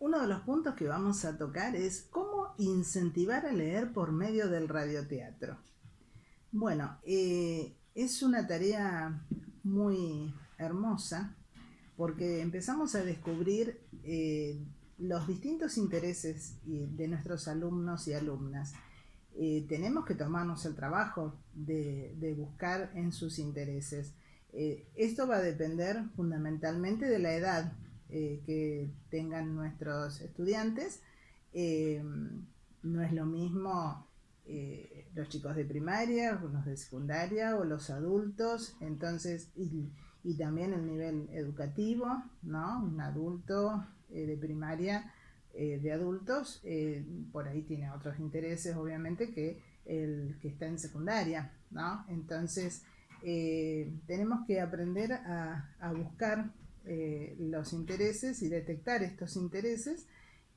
Uno de los puntos que vamos a tocar es cómo incentivar a leer por medio del radioteatro. Bueno, es una tarea muy hermosa porque empezamos a descubrir los distintos intereses de nuestros alumnos y alumnas. Tenemos que tomarnos el trabajo de buscar en sus intereses. Esto va a depender fundamentalmente de la edad que tengan nuestros estudiantes. Eh, no es lo mismo los chicos de primaria, los de secundaria o los adultos, entonces, y también el nivel educativo, ¿no? Un adulto de primaria, de adultos, por ahí tiene otros intereses, obviamente, que el que está en secundaria, ¿no? Entonces, tenemos que aprender a buscar los intereses y detectar estos intereses,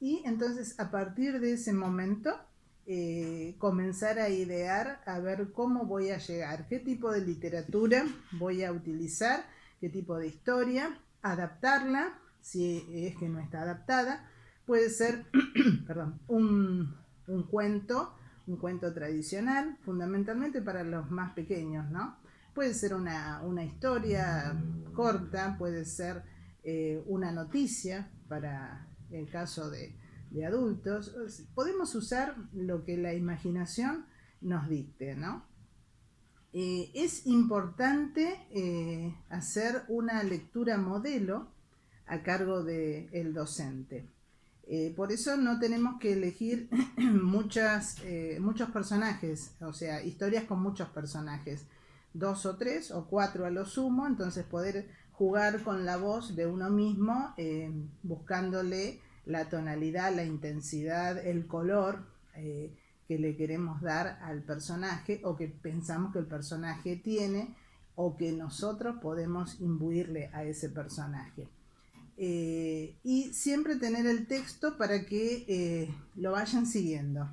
y entonces a partir de ese momento comenzar a idear a ver cómo voy a llegar, qué tipo de literatura voy a utilizar, qué tipo de historia, adaptarla, si es que no está adaptada, puede ser perdón, un cuento tradicional, fundamentalmente para los más pequeños, ¿no? Puede ser una historia corta, puede ser una noticia para el caso de adultos. Podemos usar lo que la imaginación nos dicte, ¿no? Es importante hacer una lectura modelo a cargo del docente. Por eso no tenemos que elegir muchos personajes, o sea, historias con muchos personajes, 2 o 3 o 4 a lo sumo, entonces poder jugar con la voz de uno mismo, buscándole la tonalidad, la intensidad, el color que le queremos dar al personaje o que pensamos que el personaje tiene o que nosotros podemos imbuirle a ese personaje. Y siempre tener el texto para que lo vayan siguiendo.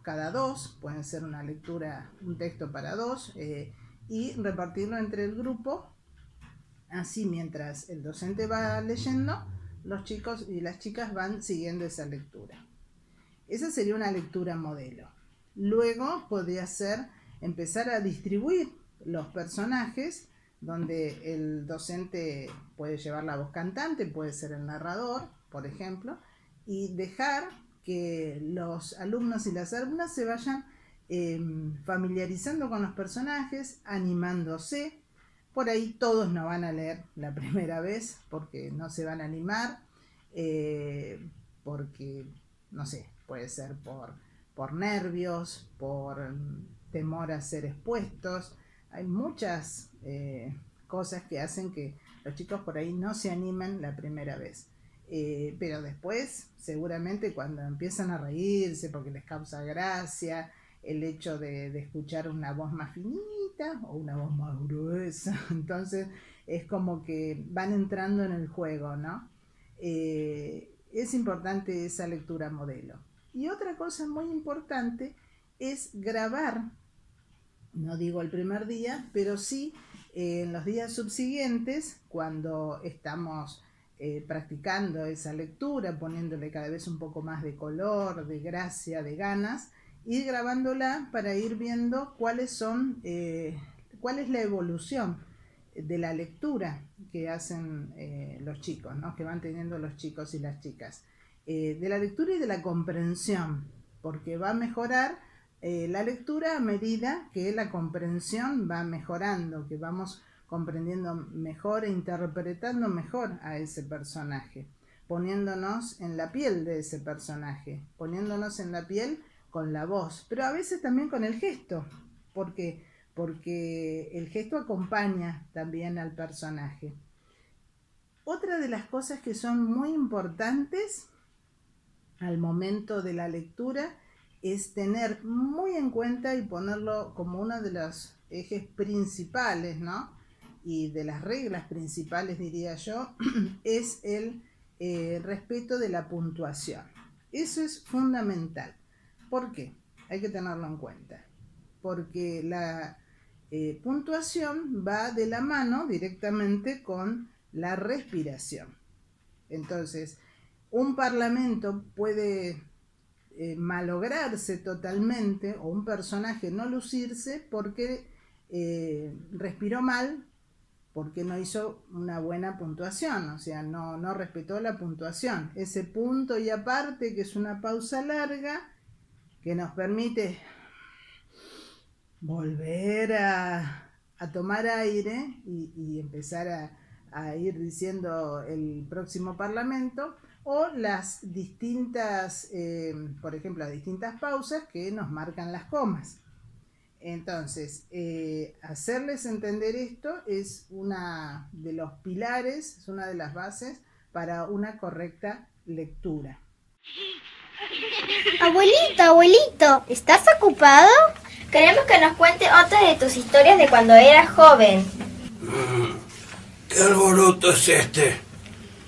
Cada dos, pueden ser una lectura, un texto para dos, y repartirlo entre el grupo. Así, mientras el docente va leyendo, los chicos y las chicas van siguiendo esa lectura. Esa sería una lectura modelo. Luego podría ser empezar a distribuir los personajes, donde el docente puede llevar la voz cantante, puede ser el narrador, por ejemplo, y dejar que los alumnos y las alumnas se vayan familiarizando con los personajes, animándose. Por ahí todos no van a leer la primera vez porque no se van a animar, porque, no sé, puede ser por nervios, por temor a ser expuestos. Hay muchas cosas que hacen que los chicos por ahí no se animen la primera vez. Pero después, seguramente cuando empiezan a reírse porque les causa gracia, el hecho de escuchar una voz más finita o una voz más gruesa, entonces es como que van entrando en el juego, ¿no? Es importante esa lectura modelo. Y otra cosa muy importante es grabar, no digo el primer día, pero sí en los días subsiguientes, cuando estamos practicando esa lectura, poniéndole cada vez un poco más de color, de gracia, de ganas, ir grabándola para ir viendo cuál es la evolución de la lectura que hacen los chicos, ¿no? Que van teniendo los chicos y las chicas. De la lectura y de la comprensión, porque va a mejorar la lectura a medida que la comprensión va mejorando, que vamos comprendiendo mejor e interpretando mejor a ese personaje, poniéndonos en la piel de ese personaje, poniéndonos en la piel con la voz, pero a veces también con el gesto, porque el gesto acompaña también al personaje. Otra de las cosas que son muy importantes al momento de la lectura es tener muy en cuenta y ponerlo como uno de los ejes principales, ¿no? Y de las reglas principales, diría yo, es el respeto de la puntuación. Eso es fundamental. ¿Por qué? Hay que tenerlo en cuenta. Porque la puntuación va de la mano directamente con la respiración. Entonces, un parlamento puede malograrse totalmente, o un personaje no lucirse porque respiró mal, porque no hizo una buena puntuación, o sea, no respetó la puntuación. Ese punto y aparte, que es una pausa larga, que nos permite volver a tomar aire y empezar a ir diciendo el próximo parlamento, o las distintas, por ejemplo, las distintas pausas que nos marcan las comas. Entonces, hacerles entender esto es una de los pilares, es una de las bases para una correcta lectura. Abuelito, abuelito, ¿estás ocupado? Queremos que nos cuente otras de tus historias de cuando eras joven. ¿Qué alboroto es este?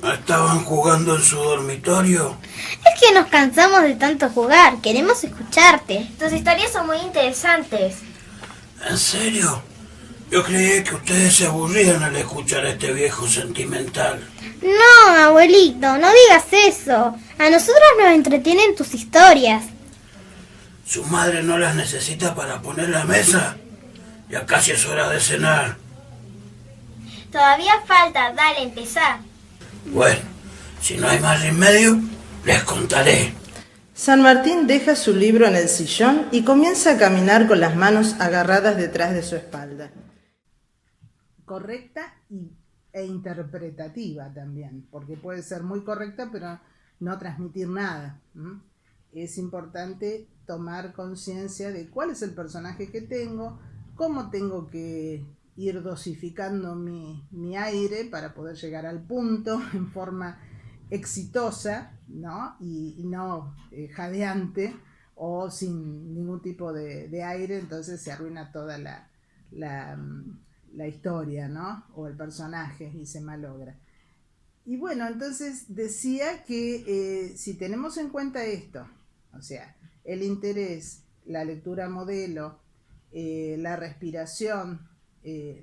¿No estaban jugando en su dormitorio? Es que nos cansamos de tanto jugar, queremos escucharte. Tus historias son muy interesantes. ¿En serio? Yo creí que ustedes se aburrían al escuchar a este viejo sentimental. No, abuelito, no digas eso. A nosotros nos entretienen tus historias. ¿Su madre no las necesita para poner la mesa? Ya casi es hora de cenar. Todavía falta, dale, empezá. Bueno, si no hay más remedio, les contaré. San Martín deja su libro en el sillón y comienza a caminar con las manos agarradas detrás de su espalda. Correcta e interpretativa también, porque puede ser muy correcta pero no transmitir nada. Es importante tomar conciencia de cuál es el personaje que tengo, cómo tengo que ir dosificando mi aire para poder llegar al punto en forma exitosa, ¿no? Y no jadeante o sin ningún tipo de aire, entonces se arruina toda la historia, ¿no? O el personaje y se malogra. Y bueno, entonces decía que si tenemos en cuenta esto, o sea, el interés, la lectura modelo, la respiración,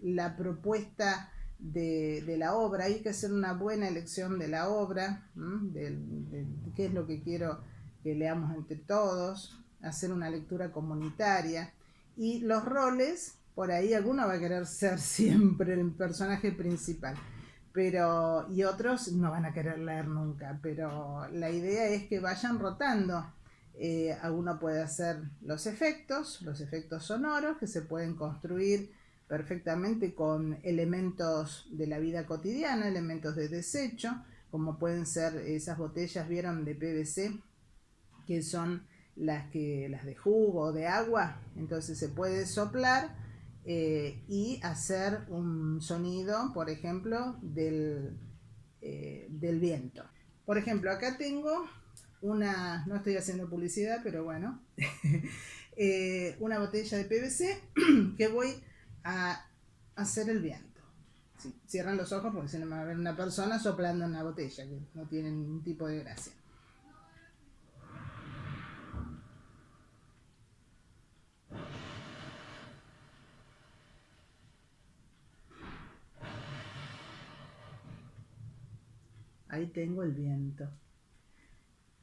la propuesta de la obra, hay que hacer una buena elección de la obra, de qué es lo que quiero que leamos entre todos, hacer una lectura comunitaria, y los roles, por ahí alguno va a querer ser siempre el personaje principal, y otros no van a querer leer nunca, pero la idea es que vayan rotando. Alguno puede hacer los efectos sonoros, que se pueden construir perfectamente con elementos de la vida cotidiana, elementos de desecho, como pueden ser esas botellas, ¿vieron?, de PVC, que son las de jugo o de agua. Entonces se puede soplar y hacer un sonido, por ejemplo, del viento. Por ejemplo, acá tengo no estoy haciendo publicidad, pero bueno, una botella de PVC que voy a hacer el viento. Sí, cierran los ojos porque si no me va a ver una persona soplando en una botella, que no tiene ningún tipo de gracia. Ahí tengo el viento.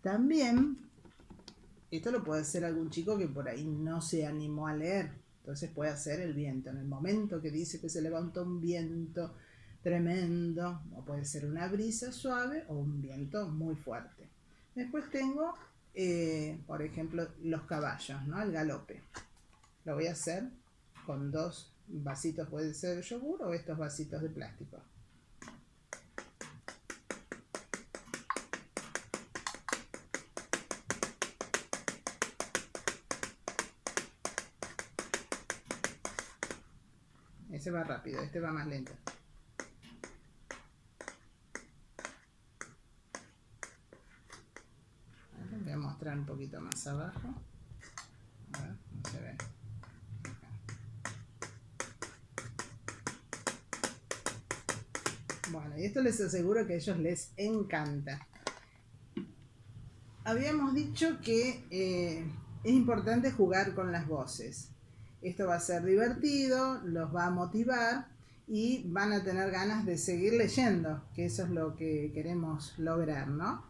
También, esto lo puede hacer algún chico que por ahí no se animó a leer. Entonces puede hacer el viento. En el momento que dice que se levantó un viento tremendo, o puede ser una brisa suave o un viento muy fuerte. Después tengo, por ejemplo, los caballos, ¿no? El galope. Lo voy a hacer con 2 vasitos, puede ser de yogur o estos vasitos de plástico. Ese va rápido, este va más lento. Voy a mostrar un poquito más abajo. A ver, no se ve. Bueno, y esto les aseguro que a ellos les encanta. Habíamos dicho que es importante jugar con las voces. Esto va a ser divertido, los va a motivar y van a tener ganas de seguir leyendo, que eso es lo que queremos lograr, ¿no?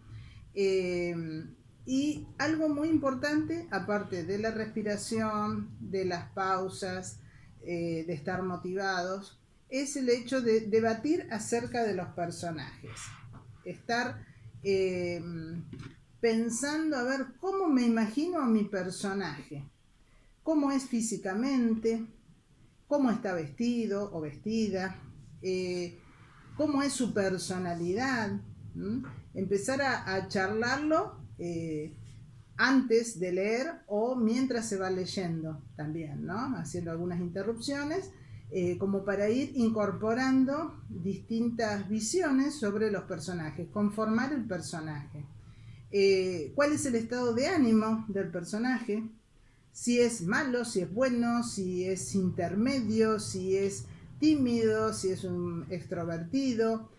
Y algo muy importante, aparte de la respiración, de las pausas, de estar motivados, es el hecho de debatir acerca de los personajes. Estar pensando a ver cómo me imagino a mi personaje, cómo es físicamente, cómo está vestido o vestida, cómo es su personalidad. Empezar a charlarlo antes de leer o mientras se va leyendo también, ¿no? Haciendo algunas interrupciones, como para ir incorporando distintas visiones sobre los personajes, conformar el personaje. ¿Cuál es el estado de ánimo del personaje? Si es malo, si es bueno, si es intermedio, si es tímido, si es un extrovertido,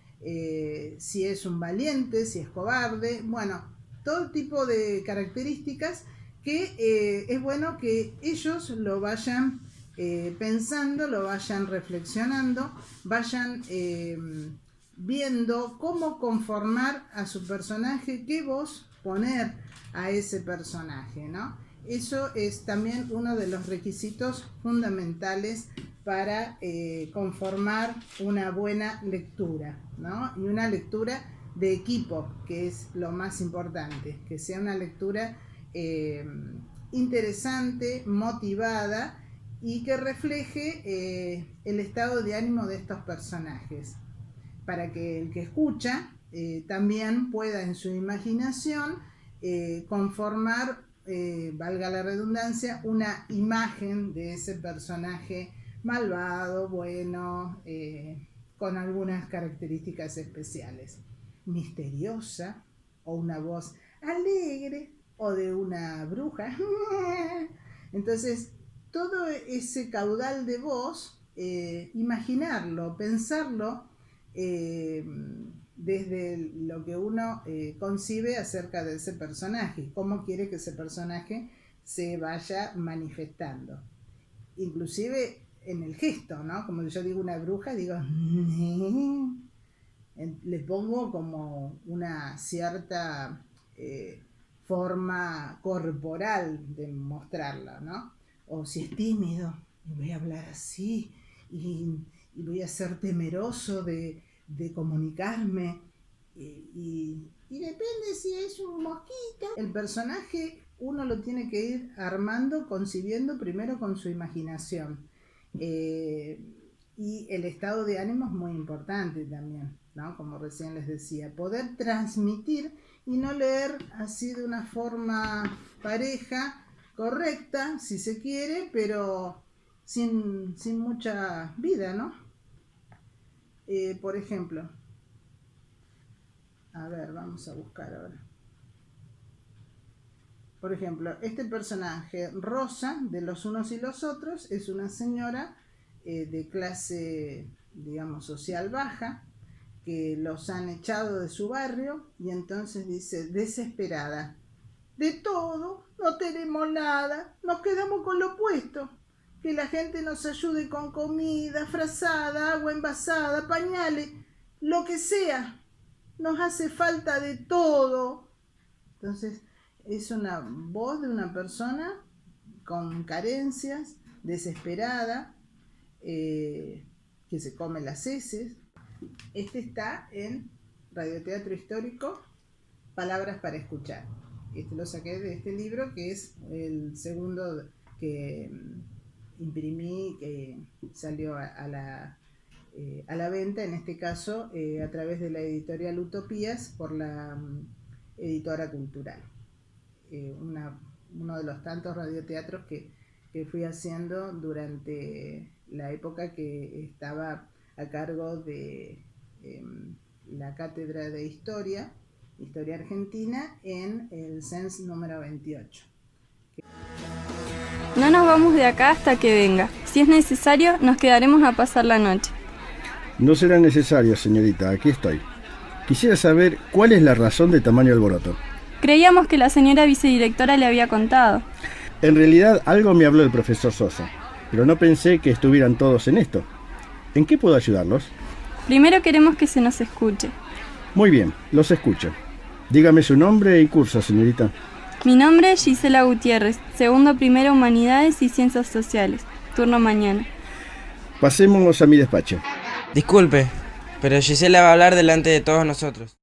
si es un valiente, si es cobarde. Bueno, todo tipo de características que es bueno que ellos lo vayan pensando, lo vayan reflexionando, vayan viendo cómo conformar a su personaje, qué voz poner a ese personaje, ¿no? Eso es también uno de los requisitos fundamentales para conformar una buena lectura, ¿no? Y una lectura de equipo, que es lo más importante, que sea una lectura interesante, motivada y que refleje el estado de ánimo de estos personajes, para que el que escucha también pueda en su imaginación conformar, valga la redundancia, una imagen de ese personaje malvado, bueno, con algunas características especiales, misteriosa, o una voz alegre, o de una bruja. Entonces, todo ese caudal de voz, imaginarlo, pensarlo desde lo que uno concibe acerca de ese personaje, cómo quiere que ese personaje se vaya manifestando. Inclusive en el gesto, ¿no? Como yo digo una bruja, digo... le pongo como una cierta forma corporal de mostrarla, ¿no? O si es tímido, voy a hablar así y voy a ser temeroso de comunicarme y depende si es un mosquito. El personaje uno lo tiene que ir armando, concibiendo primero con su imaginación, y el estado de ánimo es muy importante también, ¿no? Como recién les decía, poder transmitir y no leer así de una forma pareja, correcta, si se quiere, pero sin mucha vida, ¿no? Por ejemplo, a ver, vamos a buscar ahora. Por ejemplo, este personaje, Rosa, de Los unos y los otros, es una señora de clase, digamos, social baja, que los han echado de su barrio, y entonces dice, desesperada, de todo, no tenemos nada, nos quedamos con lo puesto, que la gente nos ayude con comida, frazada, agua envasada, pañales, lo que sea, nos hace falta de todo. Entonces es una voz de una persona con carencias, desesperada, que se come las heces. Este está en Radioteatro Histórico, Palabras para Escuchar. Este lo saqué de este libro, que es el segundo que imprimí, que salió a la venta, en este caso a través de la editorial Utopías, por la editora Cultural. Uno de los tantos radioteatros que fui haciendo durante la época que estaba a cargo de la Cátedra de Historia Argentina, en el CENS número 28. No nos vamos de acá hasta que venga. Si es necesario, nos quedaremos a pasar la noche. No será necesario, señorita, aquí estoy. Quisiera saber cuál es la razón de tamaño alboroto. Creíamos que la señora vicedirectora le había contado. En realidad, algo me habló el profesor Sosa, pero no pensé que estuvieran todos en esto. ¿En qué puedo ayudarlos? Primero queremos que se nos escuche. Muy bien, los escucho. Dígame su nombre y curso, señorita. Mi nombre es Gisela Gutiérrez, segundo primero Humanidades y Ciencias Sociales, turno mañana. Pasemos a mi despacho. Disculpe, pero Gisela va a hablar delante de todos nosotros.